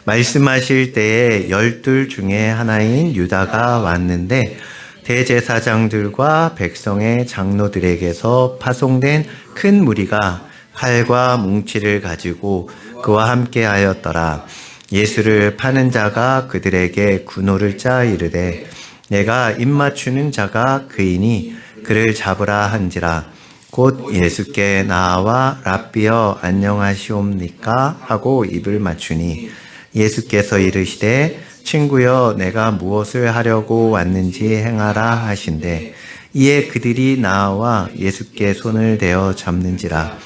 말씀하실 때에 12 중에 하나인 유다가 왔는데 대제사장들과 백성의 장로들에게서 파송된 큰 무리가 칼과 뭉치를 가지고 그와 함께 하였더라. 예수를 파는 자가 그들에게 군호를 짜 이르되 내가 입맞추는 자가 그이니 그를 잡으라 한지라. 곧 예수께 나와 랍비여 안녕하시옵니까 하고 입을 맞추니 예수께서 이르시되 친구여 내가 무엇을 하려고 왔는지 행하라 하신대. 이에 그들이 나와 예수께 손을 대어 잡는지라.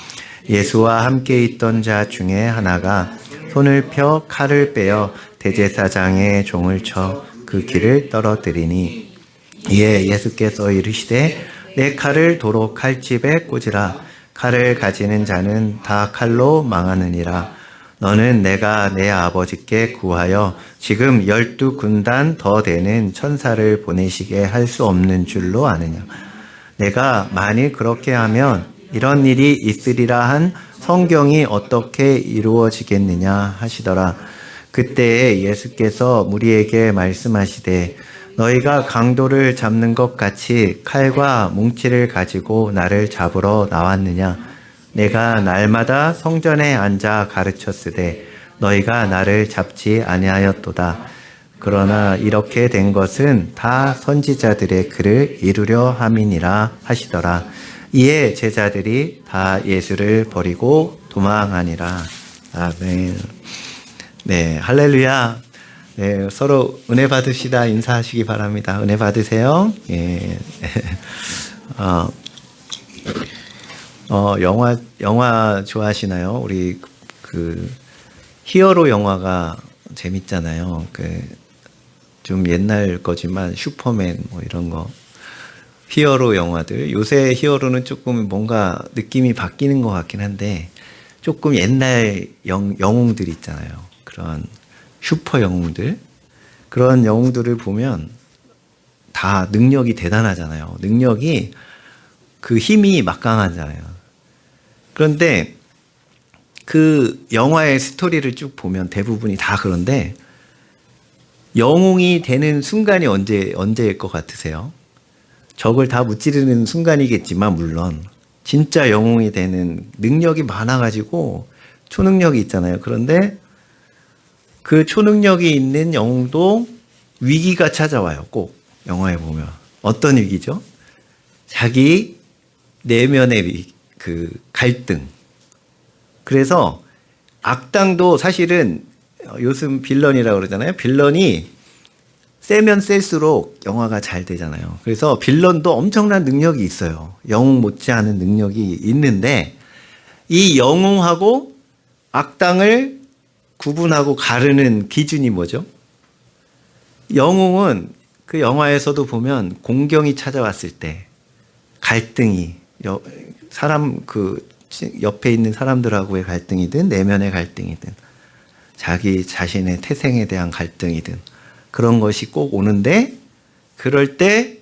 예수와 함께 있던 자 중에 하나가 손을 펴 칼을 빼어 대제사장의 종을 쳐 그 귀를 떨어뜨리니 이에 예수께서 이르시되 내 칼을 도로 칼집에 꽂으라. 칼을 가지는 자는 다 칼로 망하느니라. 너는 내가 내 아버지께 구하여 지금 12군단 더 되는 천사를 보내시게 할 수 없는 줄로 아느냐. 내가 만일 그렇게 하면 이런 일이 있으리라 한 성경이 어떻게 이루어지겠느냐 하시더라. 그때에 예수께서 무리에게 말씀하시되 너희가 강도를 잡는 것 같이 칼과 뭉치를 가지고 나를 잡으러 나왔느냐. 내가 날마다 성전에 앉아 가르쳤으되 너희가 나를 잡지 아니하였도다. 그러나 이렇게 된 것은 다 선지자들의 글을 이루려 함이니라 하시더라. 이에 제자들이 다 예수를 버리고 도망하니라. 아멘. 네, 할렐루야. 네, 서로 은혜 받으시다 인사하시기 바랍니다. 은혜 받으세요. 예. 영화 좋아하시나요? 우리 히어로 영화가 재밌잖아요. 좀 옛날 거지만 슈퍼맨 뭐 이런 거. 히어로 영화들. 요새 히어로는 조금 뭔가 느낌이 바뀌는 것 같긴 한데 조금 옛날 영웅들 있잖아요. 그런 슈퍼 영웅들. 그런 영웅들을 보면 다 능력이 대단하잖아요. 능력이 그 힘이 막강하잖아요. 그런데 그 영화의 스토리를 쭉 보면 대부분이 다 그런데 영웅이 되는 순간이 언제일 것 같으세요? 적을 다 무찌르는 순간이겠지만 물론 진짜 영웅이 되는 능력이 많아가지고 초능력이 있잖아요. 그런데 그 초능력이 있는 영웅도 위기가 찾아와요. 꼭 영화에 보면 어떤 위기죠? 자기 내면의 그 갈등. 그래서 악당도 사실은 요즘 빌런이라고 그러잖아요. 빌런이 세면 셀수록 영화가 잘 되잖아요. 그래서 빌런도 엄청난 능력이 있어요. 영웅 못지않은 능력이 있는데 이 영웅하고 악당을 구분하고 가르는 기준이 뭐죠? 영웅은 그 영화에서도 보면 공경이 찾아왔을 때 갈등이 옆에 있는 사람들하고의 갈등이든 내면의 갈등이든 자기 자신의 태생에 대한 갈등이든 그런 것이 꼭 오는데 그럴 때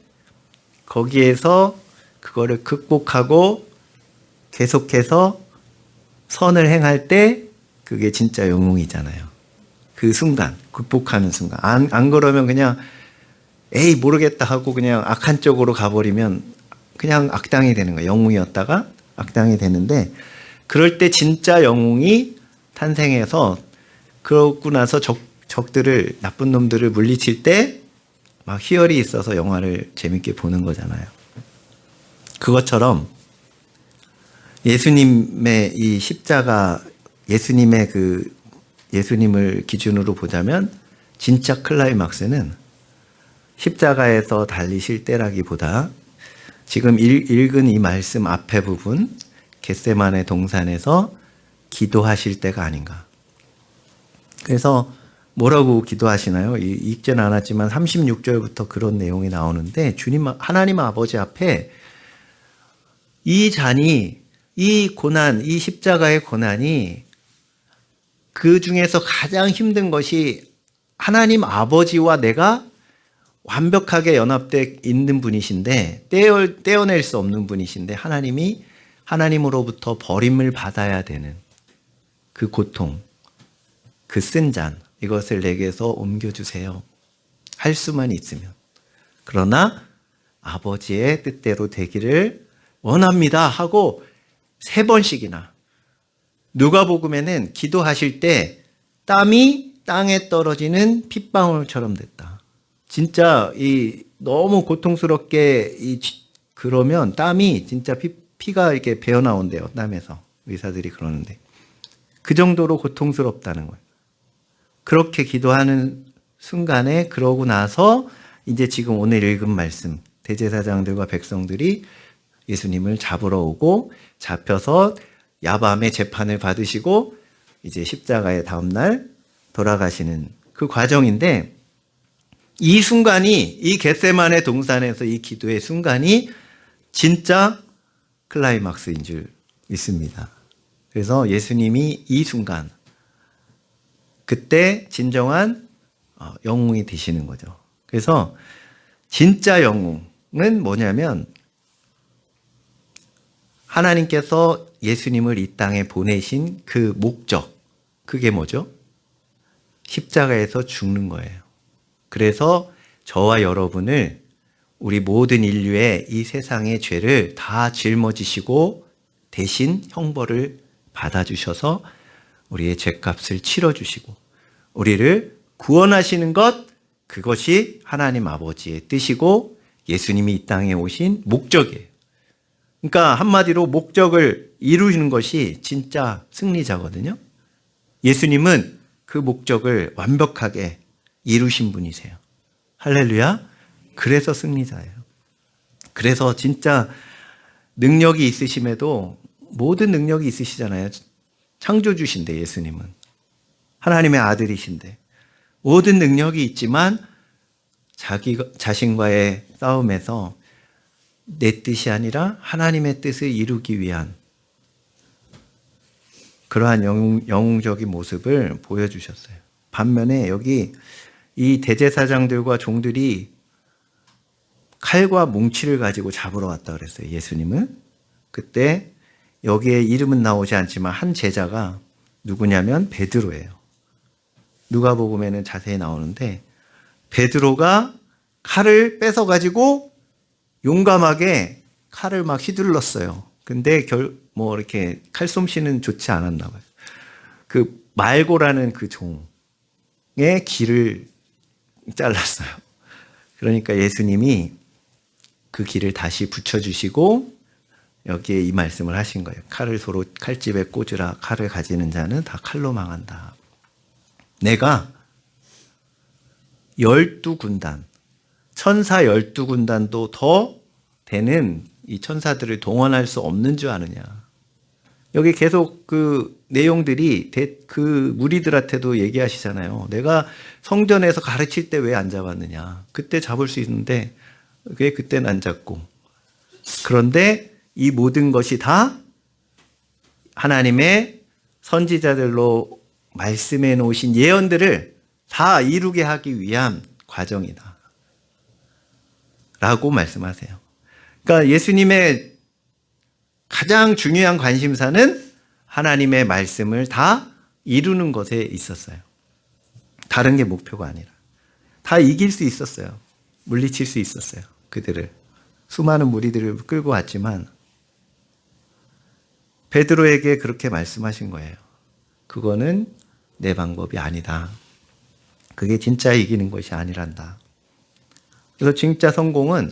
거기에서 그거를 극복하고 계속해서 선을 행할 때 그게 진짜 영웅이잖아요. 그 순간, 극복하는 순간. 안 그러면 그냥 에이 모르겠다 하고 그냥 악한 쪽으로 가버리면 그냥 악당이 되는 거예요. 영웅이었다가 악당이 되는데 그럴 때 진짜 영웅이 탄생해서 그러고 나서 적들을 나쁜 놈들을 물리칠 때 막 희열이 있어서 영화를 재밌게 보는 거잖아요. 그것처럼 예수님의 이 십자가 예수님을 기준으로 보자면 진짜 클라이막스는 십자가에서 달리실 때라기보다 지금 읽은 이 말씀 앞에 부분 겟세마네 동산에서 기도하실 때가 아닌가. 그래서 뭐라고 기도하시나요? 읽지는 않았지만 36절부터 그런 내용이 나오는데 하나님 아버지 앞에 이 잔이 이 고난, 이 십자가의 고난이 그 중에서 가장 힘든 것이 하나님 아버지와 내가 완벽하게 연합되어 있는 분이신데 떼어낼 수 없는 분이신데 하나님이 하나님으로부터 버림을 받아야 되는 그 고통, 그 쓴 잔. 이것을 내게서 옮겨주세요. 할 수만 있으면. 그러나 아버지의 뜻대로 되기를 원합니다 하고 3번씩이나. 누가복음에는 기도하실 때 땀이 땅에 떨어지는 핏방울처럼 됐다. 진짜 너무 고통스럽게 그러면 땀이 진짜 피가 이렇게 배어 나온대요. 땀에서. 의사들이 그러는데. 그 정도로 고통스럽다는 거예요. 그렇게 기도하는 순간에 그러고 나서 이제 지금 오늘 읽은 말씀, 대제사장들과 백성들이 예수님을 잡으러 오고 잡혀서 야밤에 재판을 받으시고 이제 십자가의 다음날 돌아가시는 그 과정인데, 이 순간이, 이 겟세마네 동산에서 이 기도의 순간이 진짜 클라이막스인 줄 믿습니다. 그래서 예수님이 이 순간, 그때 진정한 영웅이 되시는 거죠. 그래서 진짜 영웅은 뭐냐면, 하나님께서 예수님을 이 땅에 보내신 그 목적, 그게 뭐죠? 십자가에서 죽는 거예요. 그래서 저와 여러분을, 우리 모든 인류의 이 세상의 죄를 다 짊어지시고 대신 형벌을 받아주셔서 우리의 죄값을 치러주시고 우리를 구원하시는 것, 그것이 하나님 아버지의 뜻이고 예수님이 이 땅에 오신 목적이에요. 그러니까 한마디로 목적을 이루시는 것이 진짜 승리자거든요. 예수님은 그 목적을 완벽하게 이루신 분이세요. 할렐루야. 그래서 승리자예요. 그래서 진짜 능력이 있으심에도, 모든 능력이 있으시잖아요. 창조주신데, 예수님은 하나님의 아들이신데 모든 능력이 있지만 자기 자신과의 싸움에서 내 뜻이 아니라 하나님의 뜻을 이루기 위한 그러한 영웅적인 모습을 보여주셨어요. 반면에 여기 이 대제사장들과 종들이 칼과 뭉치를 가지고 잡으러 왔다 그랬어요, 예수님을. 그때 여기에 이름은 나오지 않지만 한 제자가 누구냐면 베드로예요. 누가복음에는 자세히 나오는데, 베드로가 칼을 뺏어가지고 용감하게 칼을 막 휘둘렀어요. 근데 이렇게 칼솜씨는 좋지 않았나 봐요. 그 말고라는 그 종의 귀를 잘랐어요. 그러니까 예수님이 그 귀를 다시 붙여주시고 여기에 이 말씀을 하신 거예요. 칼을 서로 칼집에 꽂으라. 칼을 가지는 자는 다 칼로 망한다. 내가 12군단, 천사 12군단도 더 되는 이 천사들을 동원할 수 없는 줄 아느냐. 여기 계속 그 내용들이 그 무리들한테도 얘기하시잖아요. 내가 성전에서 가르칠 때 왜 안 잡았느냐. 그때 잡을 수 있는데 왜 그때는 안 잡고. 그런데 이 모든 것이 다 하나님의 선지자들로 말씀해 놓으신 예언들을 다 이루게 하기 위한 과정이다 라고 말씀하세요. 그러니까 예수님의 가장 중요한 관심사는 하나님의 말씀을 다 이루는 것에 있었어요. 다른 게 목표가 아니라. 다 이길 수 있었어요. 물리칠 수 있었어요. 그들을. 수많은 무리들을 끌고 왔지만 베드로에게 그렇게 말씀하신 거예요. 그거는 내 방법이 아니다. 그게 진짜 이기는 것이 아니란다. 그래서 진짜 성공은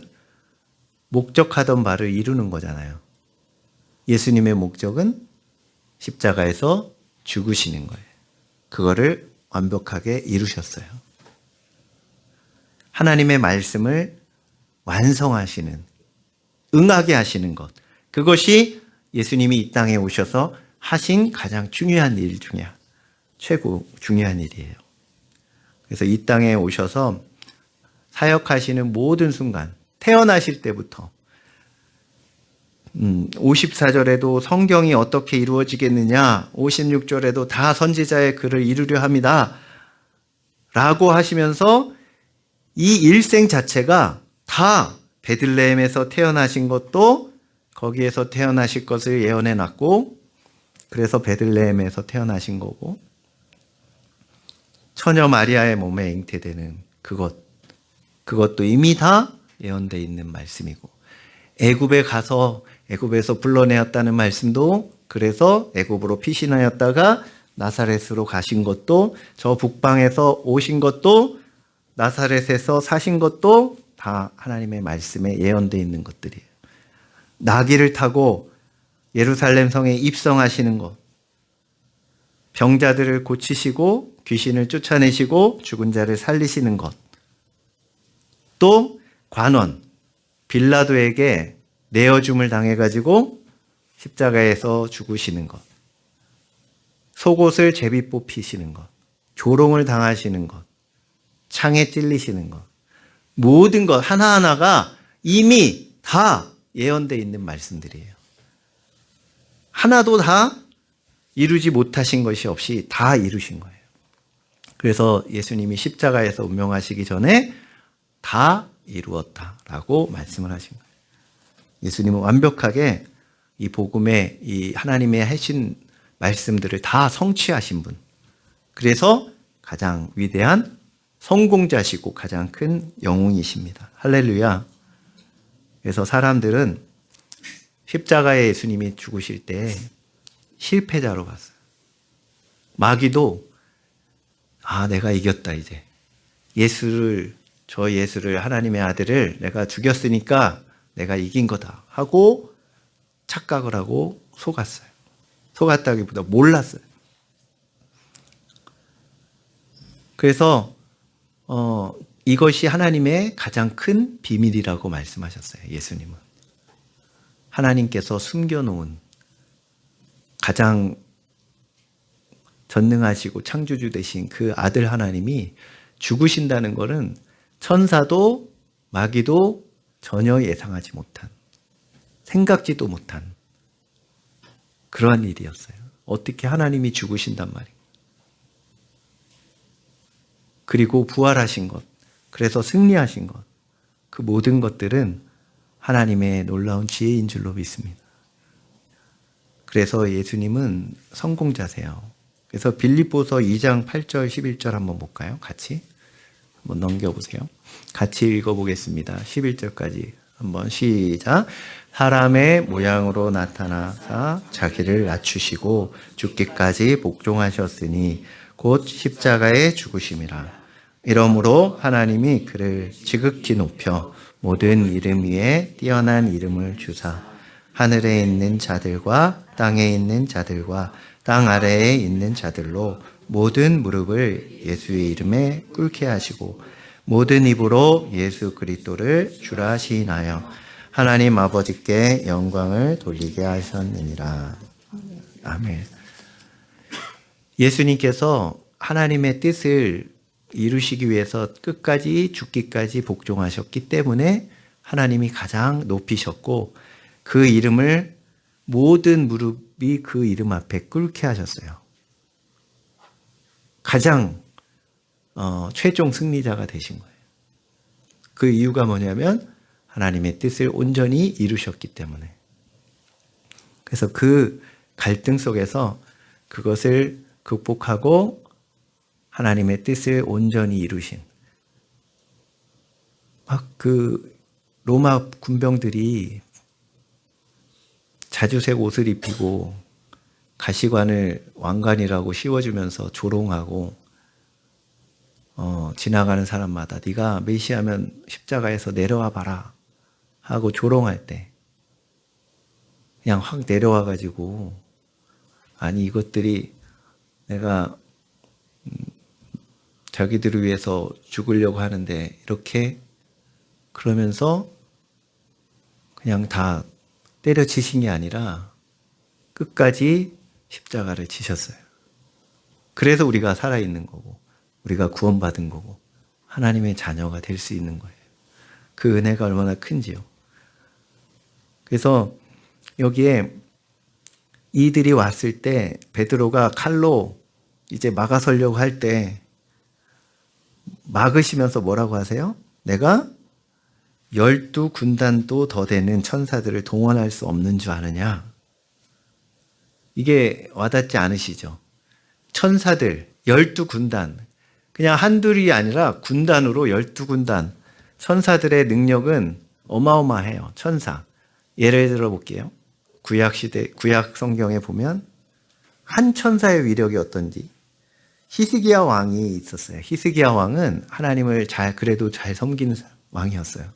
목적하던 바를 이루는 거잖아요. 예수님의 목적은 십자가에서 죽으시는 거예요. 그거를 완벽하게 이루셨어요. 하나님의 말씀을 완성하시는, 응하게 하시는 것. 그것이 예수님이 이 땅에 오셔서 하신 가장 중요한 일 중에 최고 중요한 일이에요. 그래서 이 땅에 오셔서 사역하시는 모든 순간, 태어나실 때부터 54절에도 성경이 어떻게 이루어지겠느냐, 56절에도 다 선지자의 글을 이루려 합니다 라고 하시면서 이 일생 자체가 다 베들레헴에서 태어나신 것도 거기에서 태어나실 것을 예언해 놨고, 그래서 베들레헴에서 태어나신 거고, 처녀 마리아의 몸에 잉태되는 그것도 이미 다 예언되어 있는 말씀이고, 애굽에 가서 애굽에서 불러내었다는 말씀도, 그래서 애굽으로 피신하였다가 나사렛으로 가신 것도, 저 북방에서 오신 것도, 나사렛에서 사신 것도 다 하나님의 말씀에 예언되어 있는 것들이에요. 나귀를 타고 예루살렘 성에 입성하시는 것, 병자들을 고치시고 귀신을 쫓아내시고 죽은 자를 살리시는 것, 또 관원 빌라도에게 내어줌을 당해가지고 십자가에서 죽으시는 것, 속옷을 제비 뽑히시는 것, 조롱을 당하시는 것, 창에 찔리시는 것, 모든 것 하나하나가 이미 다 예언되어 있는 말씀들이에요. 하나도 다 이루지 못하신 것이 없이 다 이루신 거예요. 그래서 예수님이 십자가에서 운명하시기 전에 다 이루었다라고 말씀을 하신 거예요. 예수님은 완벽하게 이 복음에 이 하나님의 하신 말씀들을 다 성취하신 분. 그래서 가장 위대한 성공자시고 가장 큰 영웅이십니다. 할렐루야. 그래서 사람들은 십자가에 예수님이 죽으실 때 실패자로 봤어요. 마귀도 내가 이겼다 이제. 저 예수를 하나님의 아들을 내가 죽였으니까 내가 이긴 거다 하고 착각을 하고 속았어요. 속았다기보다 몰랐어요. 그래서 이것이 하나님의 가장 큰 비밀이라고 말씀하셨어요. 예수님은. 하나님께서 숨겨놓은 가장 전능하시고 창조주 되신 그 아들 하나님이 죽으신다는 것은 천사도 마귀도 전혀 예상하지 못한, 생각지도 못한 그러한 일이었어요. 어떻게 하나님이 죽으신단 말이에요. 그리고 부활하신 것, 그래서 승리하신 것, 그 모든 것들은 하나님의 놀라운 지혜인 줄로 믿습니다. 그래서 예수님은 성공자세요. 그래서 빌립보서 2장 8절 11절 한번 볼까요? 같이 한번 넘겨보세요. 같이 읽어보겠습니다. 11절까지 한번 시작. 사람의 모양으로 나타나사 자기를 낮추시고 죽기까지 복종하셨으니 곧 십자가에 죽으심이라. 이러므로 하나님이 그를 지극히 높여 모든 이름 위에 뛰어난 이름을 주사 하늘에 있는 자들과 땅에 있는 자들과 땅 아래에 있는 자들로 모든 무릎을 예수의 이름에 꿇게 하시고 모든 입으로 예수 그리스도를 주라 시인하여 하나님 아버지께 영광을 돌리게 하셨느니라. 아멘. 예수님께서 하나님의 뜻을 이루시기 위해서 끝까지 죽기까지 복종하셨기 때문에 하나님이 가장 높이셨고 그 이름을 모든 무릎이 그 이름 앞에 꿇게 하셨어요. 가장 최종 승리자가 되신 거예요. 그 이유가 뭐냐면 하나님의 뜻을 온전히 이루셨기 때문에. 그래서 그 갈등 속에서 그것을 극복하고 하나님의 뜻을 온전히 이루신 그 로마 군병들이 자주색 옷을 입히고 가시관을 왕관이라고 씌워주면서 조롱하고 지나가는 사람마다 네가 메시아면 십자가에서 내려와 봐라 하고 조롱할 때 그냥 확 내려와 가지고 아니 이것들이 내가 자기들을 위해서 죽으려고 하는데 이렇게 그러면서 그냥 다 때려치신 게 아니라 끝까지 십자가를 지셨어요. 그래서 우리가 살아있는 거고 우리가 구원받은 거고 하나님의 자녀가 될 수 있는 거예요. 그 은혜가 얼마나 큰지요. 그래서 여기에 이들이 왔을 때 베드로가 칼로 이제 막아서려고 할 때 막으시면서 뭐라고 하세요? 내가 12군단도 더 되는 천사들을 동원할 수 없는 줄 아느냐? 이게 와닿지 않으시죠? 천사들 12군단 그냥 한둘이 아니라 군단으로 12군단. 천사들의 능력은 어마어마해요. 천사. 예를 들어 볼게요. 구약 성경에 보면 한 천사의 위력이 어떤지. 히스기야 왕이 있었어요. 히스기야 왕은 하나님을 그래도 잘 섬기는 왕이었어요.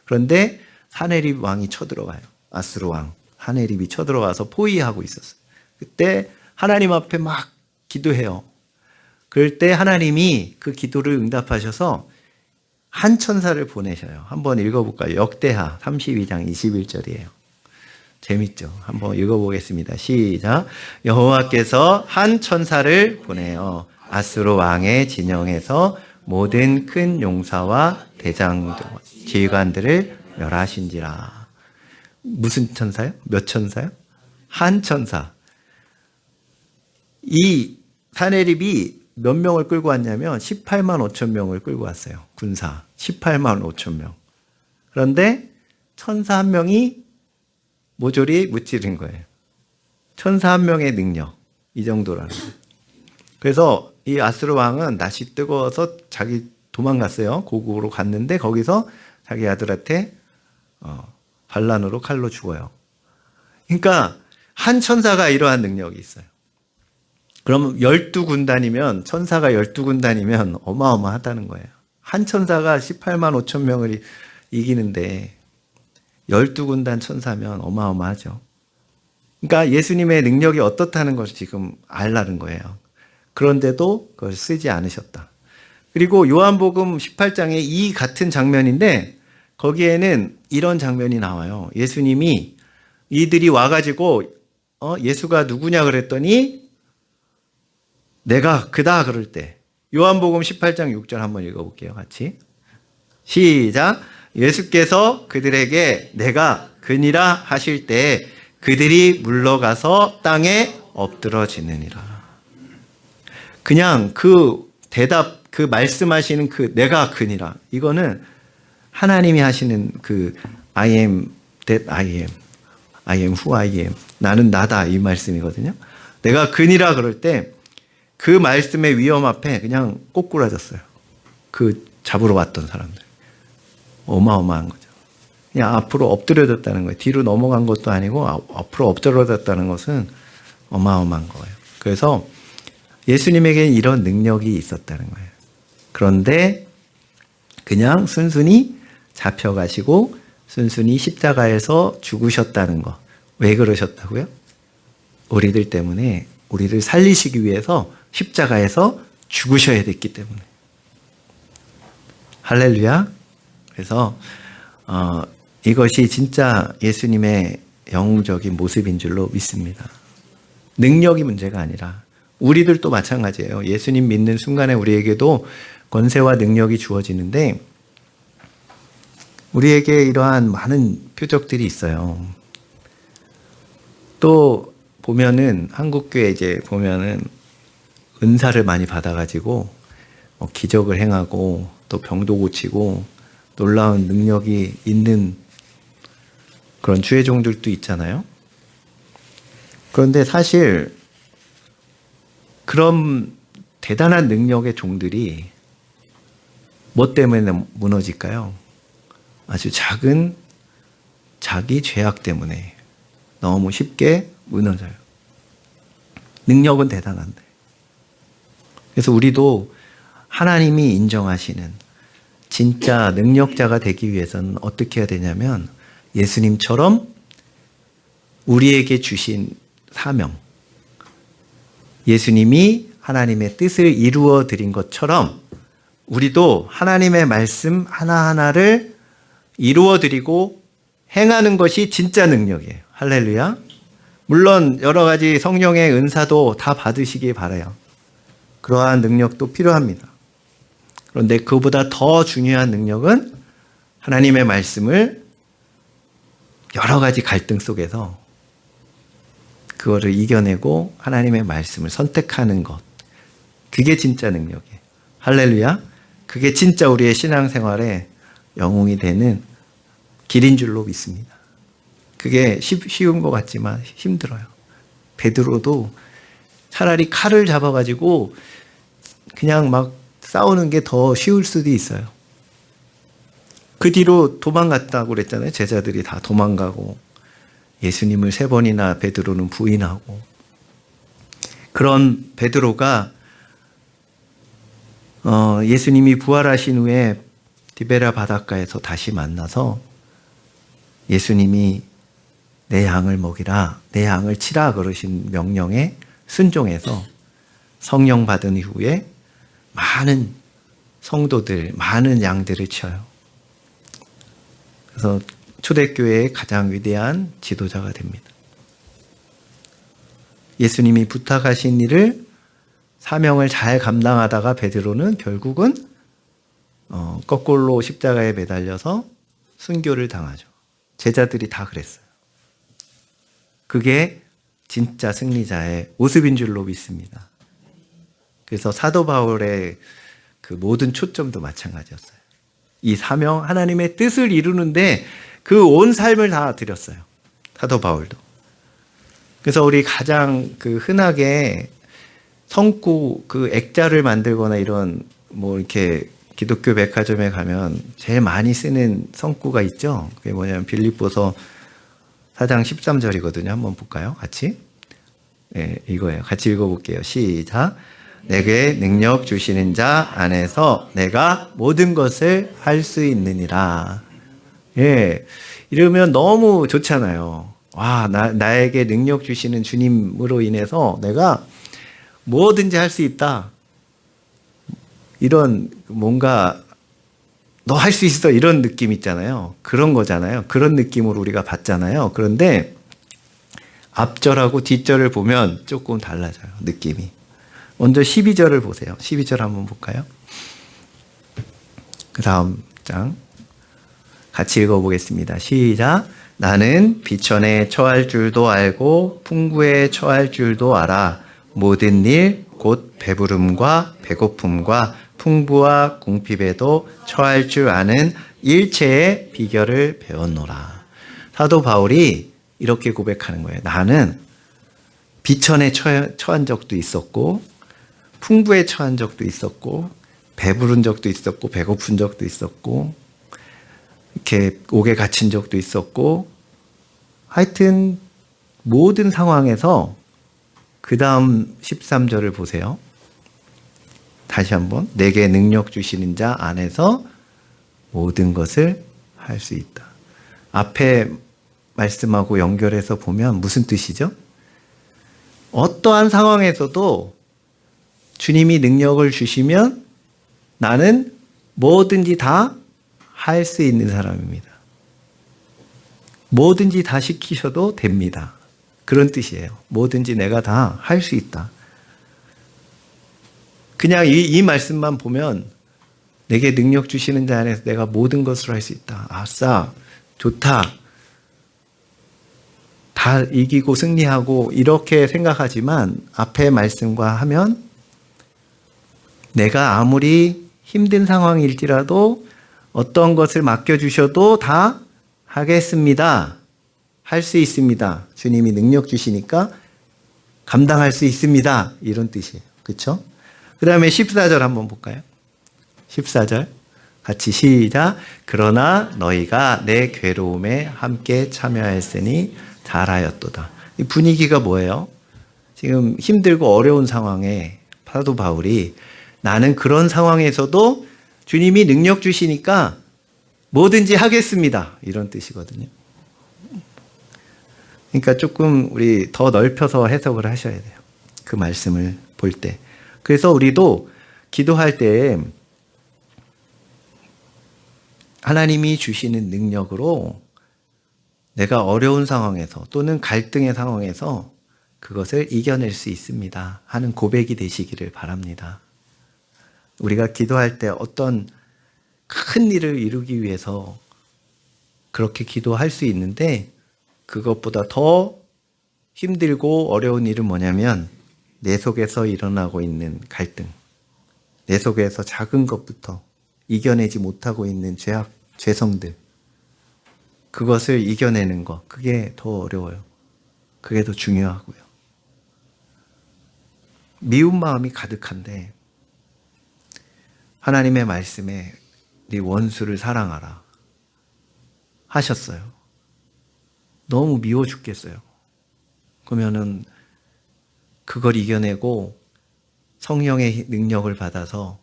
그런데 사네립 왕이 쳐들어가요. 아수르 왕. 사네립이 쳐들어가서 포위하고 있었어요. 그때 하나님 앞에 막 기도해요. 그럴 때 하나님이 그 기도를 응답하셔서 한 천사를 보내셔요. 한번 읽어볼까요? 역대하 32장 21절이에요. 재밌죠? 한번 읽어보겠습니다. 시작. 여호와께서 한 천사를 보내어 아수르 왕의 진영에서 모든 큰 용사와 대장들, 지휘관들을 멸하신지라. 무슨 천사요? 몇 천사요? 한 천사. 이 사네립이 몇 명을 끌고 왔냐면 18만 5천 명을 끌고 왔어요. 군사 18만 5천 명. 그런데 천사 한 명이 모조리 무찌른 거예요. 천사 한 명의 능력, 이 정도라는 거예요. 그래서 이 아수르 왕은 낯이 뜨거워서 자기 도망갔어요. 고국으로 갔는데 거기서 자기 아들한테 반란으로 칼로 죽어요. 그러니까 한 천사가 이러한 능력이 있어요. 그럼 12군단이면 천사가 12군단이면 어마어마하다는 거예요. 한 천사가 18만 5천 명을 이기는데 12군단 천사면 어마어마하죠. 그러니까 예수님의 능력이 어떻다는 것을 지금 알라는 거예요. 그런데도 그걸 쓰지 않으셨다. 그리고 요한복음 18장에 이 같은 장면인데 거기에는 이런 장면이 나와요. 예수님이 이들이 와가지고 예수가 누구냐 그랬더니 내가 그다 그럴 때 요한복음 18장 6절 한번 읽어볼게요. 같이 시작. 예수께서 그들에게 내가 그니라 하실 때 그들이 물러가서 땅에 엎드러지느니라. 그냥 그 대답, 그 말씀하시는 그 내가 그니라, 이거는 하나님이 하시는 그 I am that I am, I am who I am, 나는 나다, 이 말씀이거든요. 내가 그니라 그럴 때 그 말씀의 위험 앞에 그냥 꼬꾸라졌어요. 그 잡으러 왔던 사람들. 어마어마한 거죠. 그냥 앞으로 엎드려졌다는 거예요. 뒤로 넘어간 것도 아니고 앞으로 엎드려졌다는 것은 어마어마한 거예요. 그래서 예수님에게는 이런 능력이 있었다는 거예요. 그런데 그냥 순순히 잡혀가시고 순순히 십자가에서 죽으셨다는 거. 왜 그러셨다고요? 우리들 때문에, 우리를 살리시기 위해서 십자가에서 죽으셔야 됐기 때문에. 할렐루야. 그래서 이것이 진짜 예수님의 영웅적인 모습인 줄로 믿습니다. 능력이 문제가 아니라 우리들도 마찬가지예요. 예수님 믿는 순간에 우리에게도 권세와 능력이 주어지는데 우리에게 이러한 많은 표적들이 있어요. 또 보면은 한국교회 이제 보면은 은사를 많이 받아가지고 기적을 행하고 또 병도 고치고 놀라운 능력이 있는 그런 주의종들도 있잖아요. 그런데 사실 그런 대단한 능력의 종들이 뭐 때문에 무너질까요? 아주 작은 자기 죄악 때문에 너무 쉽게 무너져요. 능력은 대단한데. 그래서 우리도 하나님이 인정하시는 진짜 능력자가 되기 위해서는 어떻게 해야 되냐면 예수님처럼 우리에게 주신 사명, 예수님이 하나님의 뜻을 이루어 드린 것처럼 우리도 하나님의 말씀 하나하나를 이루어 드리고 행하는 것이 진짜 능력이에요. 할렐루야. 물론 여러 가지 성령의 은사도 다 받으시기 바라요. 그러한 능력도 필요합니다. 그런데 그보다 더 중요한 능력은 하나님의 말씀을 여러 가지 갈등 속에서 그거를 이겨내고 하나님의 말씀을 선택하는 것. 그게 진짜 능력이에요. 할렐루야. 그게 진짜 우리의 신앙생활에 영웅이 되는 길인 줄로 믿습니다. 그게 쉬운 것 같지만 힘들어요. 베드로도 차라리 칼을 잡아가지고 그냥 막 싸우는 게 더 쉬울 수도 있어요. 그 뒤로 도망갔다고 그랬잖아요. 제자들이 다 도망가고 예수님을 3번이나 베드로는 부인하고, 그런 베드로가 예수님이 부활하신 후에 디베라 바닷가에서 다시 만나서 예수님이 내 양을 먹이라, 내 양을 치라 그러신 명령에 순종해서 성령 받은 이후에 많은 성도들, 많은 양들을 치어요. 그래서 초대교회의 가장 위대한 지도자가 됩니다. 예수님이 부탁하신 일을, 사명을 잘 감당하다가 베드로는 결국은 거꾸로 십자가에 매달려서 순교를 당하죠. 제자들이 다 그랬어요. 그게 진짜 승리자의 모습인 줄로 믿습니다. 그래서 사도 바울의 그 모든 초점도 마찬가지였어요. 이 사명, 하나님의 뜻을 이루는데 그 온 삶을 다 드렸어요. 사도 바울도. 그래서 우리 가장 그 흔하게 성구 그 액자를 만들거나 이런 뭐 이렇게 기독교 백화점에 가면 제일 많이 쓰는 성구가 있죠. 그게 뭐냐면 빌립보서 4장 13절이거든요. 한번 볼까요? 같이. 네, 이거예요. 같이 읽어볼게요. 시작. 내게 능력 주시는 자 안에서 내가 모든 것을 할 수 있느니라. 예, 이러면 너무 좋잖아요. 와, 나에게 능력 주시는 주님으로 인해서 내가 뭐든지 할 수 있다. 이런 뭔가 너 할 수 있어 이런 느낌 있잖아요. 그런 거잖아요. 그런 느낌으로 우리가 받잖아요. 그런데 앞절하고 뒷절을 보면 조금 달라져요. 느낌이. 먼저 12절을 보세요. 12절 한번 볼까요? 그 다음 장 같이 읽어보겠습니다. 시작. 나는 비천에 처할 줄도 알고 풍부에 처할 줄도 알아. 모든 일 곧 배부름과 배고픔과 풍부와 궁핍에도 처할 줄 아는 일체의 비결을 배웠노라. 사도 바울이 이렇게 고백하는 거예요. 나는 비천에 처한 적도 있었고, 풍부에 처한 적도 있었고, 배부른 적도 있었고, 배고픈 적도 있었고, 이렇게 옥에 갇힌 적도 있었고, 하여튼 모든 상황에서, 그 다음 13절을 보세요. 다시 한번. 내게 능력 주시는 자 안에서 모든 것을 할 수 있다. 앞에 말씀하고 연결해서 보면 무슨 뜻이죠? 어떠한 상황에서도 주님이 능력을 주시면 나는 뭐든지 다 할 수 있는 사람입니다. 뭐든지 다 시키셔도 됩니다. 그런 뜻이에요. 뭐든지 내가 다 할 수 있다. 그냥 이 말씀만 보면 내게 능력 주시는 자 안에서 내가 모든 것을 할 수 있다. 아싸, 좋다. 다 이기고 승리하고 이렇게 생각하지만 앞에 말씀과 하면 내가 아무리 힘든 상황일지라도 어떤 것을 맡겨주셔도 다 하겠습니다. 할 수 있습니다. 주님이 능력 주시니까 감당할 수 있습니다. 이런 뜻이에요. 그렇죠? 그 다음에 14절 한번 볼까요? 14절 같이 시작. 그러나 너희가 내 괴로움에 함께 참여했으니 잘하였도다. 이 분위기가 뭐예요? 지금 힘들고 어려운 상황에 사도 바울이 나는 그런 상황에서도 주님이 능력 주시니까 뭐든지 하겠습니다. 이런 뜻이거든요. 그러니까 조금 우리 더 넓혀서 해석을 하셔야 돼요. 그 말씀을 볼 때. 그래서 우리도 기도할 때 하나님이 주시는 능력으로 내가 어려운 상황에서 또는 갈등의 상황에서 그것을 이겨낼 수 있습니다 하는 고백이 되시기를 바랍니다. 우리가 기도할 때 어떤 큰 일을 이루기 위해서 그렇게 기도할 수 있는데 그것보다 더 힘들고 어려운 일은 뭐냐면 내 속에서 일어나고 있는 갈등, 내 속에서 작은 것부터 이겨내지 못하고 있는 죄성들, 그것을 이겨내는 것, 그게 더 어려워요. 그게 더 중요하고요. 미운 마음이 가득한데 하나님의 말씀에 네 원수를 사랑하라 하셨어요. 너무 미워 죽겠어요. 그러면은 그걸 이겨내고 성령의 능력을 받아서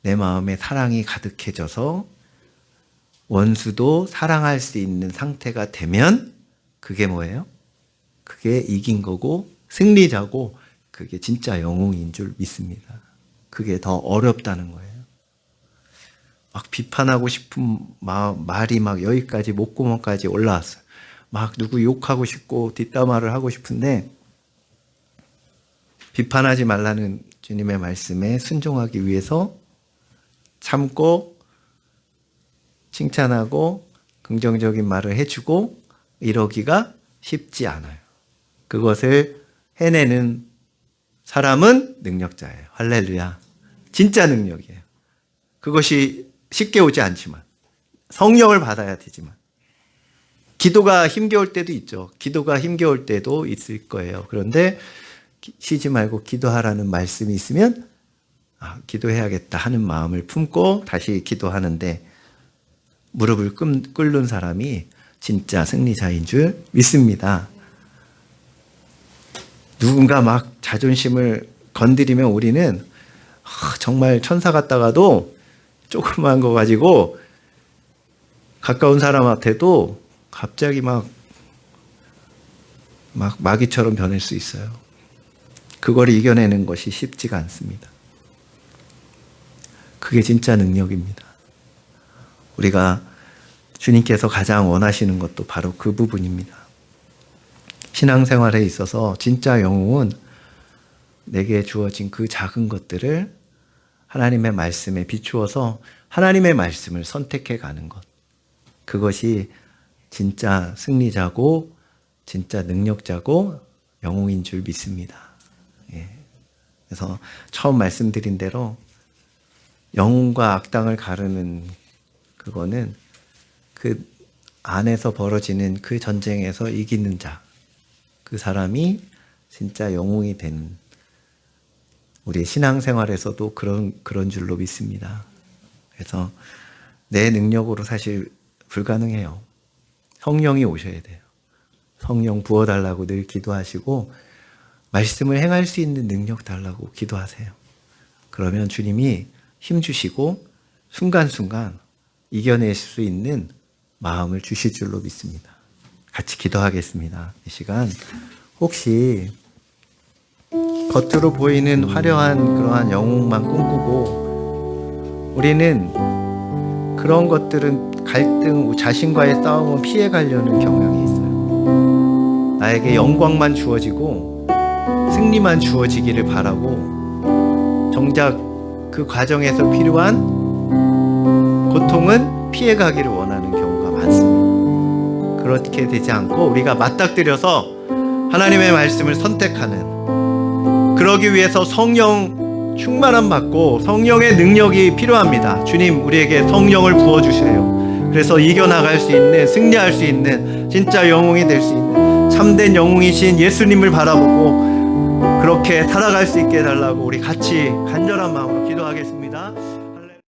내 마음에 사랑이 가득해져서 원수도 사랑할 수 있는 상태가 되면 그게 뭐예요? 그게 이긴 거고 승리자고 그게 진짜 영웅인 줄 믿습니다. 그게 더 어렵다는 거예요. 막 비판하고 싶은 말이 막 여기까지 목구멍까지 올라왔어요. 막 누구 욕하고 싶고 뒷담화를 하고 싶은데 비판하지 말라는 주님의 말씀에 순종하기 위해서 참고 칭찬하고 긍정적인 말을 해주고 이러기가 쉽지 않아요. 그것을 해내는 사람은 능력자예요. 할렐루야. 진짜 능력이에요. 그것이 쉽게 오지 않지만 성령을 받아야 되지만 기도가 힘겨울 때도 있죠. 기도가 힘겨울 때도 있을 거예요. 그런데 쉬지 말고 기도하라는 말씀이 있으면 기도해야겠다 하는 마음을 품고 다시 기도하는데 무릎을 꿇는 사람이 진짜 승리자인 줄 믿습니다. 누군가 막 자존심을 건드리면 우리는 정말 천사 같다가도 조그만 거 가지고 가까운 사람한테도 갑자기 막 마귀처럼 변할 수 있어요. 그걸 이겨내는 것이 쉽지가 않습니다. 그게 진짜 능력입니다. 우리가 주님께서 가장 원하시는 것도 바로 그 부분입니다. 신앙생활에 있어서 진짜 영웅은 내게 주어진 그 작은 것들을 하나님의 말씀에 비추어서 하나님의 말씀을 선택해 가는 것. 그것이 진짜 승리자고 진짜 능력자고 영웅인 줄 믿습니다. 그래서 처음 말씀드린 대로 영웅과 악당을 가르는 그거는 그 안에서 벌어지는 그 전쟁에서 이기는 자, 그 사람이 진짜 영웅이 된 우리 신앙생활에서도 그런 줄로 믿습니다. 그래서 내 능력으로 사실 불가능해요. 성령이 오셔야 돼요. 성령 부어달라고 늘 기도하시고 말씀을 행할 수 있는 능력 달라고 기도하세요. 그러면 주님이 힘주시고 순간순간 이겨낼 수 있는 마음을 주실 줄로 믿습니다. 같이 기도하겠습니다. 이 시간 혹시 겉으로 보이는 화려한 그러한 영웅만 꿈꾸고 우리는 그런 것들은 갈등, 자신과의 싸움은 피해가려는 경향이 있어요. 나에게 영광만 주어지고 승리만 주어지기를 바라고 정작 그 과정에서 필요한 고통은 피해가기를 원하는 경우가 많습니다. 그렇게 되지 않고 우리가 맞닥뜨려서 하나님의 말씀을 선택하는, 그러기 위해서 성령 충만함 받고 성령의 능력이 필요합니다. 주님, 우리에게 성령을 부어주세요. 그래서 이겨나갈 수 있는, 승리할 수 있는 진짜 영웅이 될 수 있는 참된 영웅이신 예수님을 바라보고 그렇게 살아갈 수 있게 해달라고 우리 같이 간절한 마음으로 기도하겠습니다.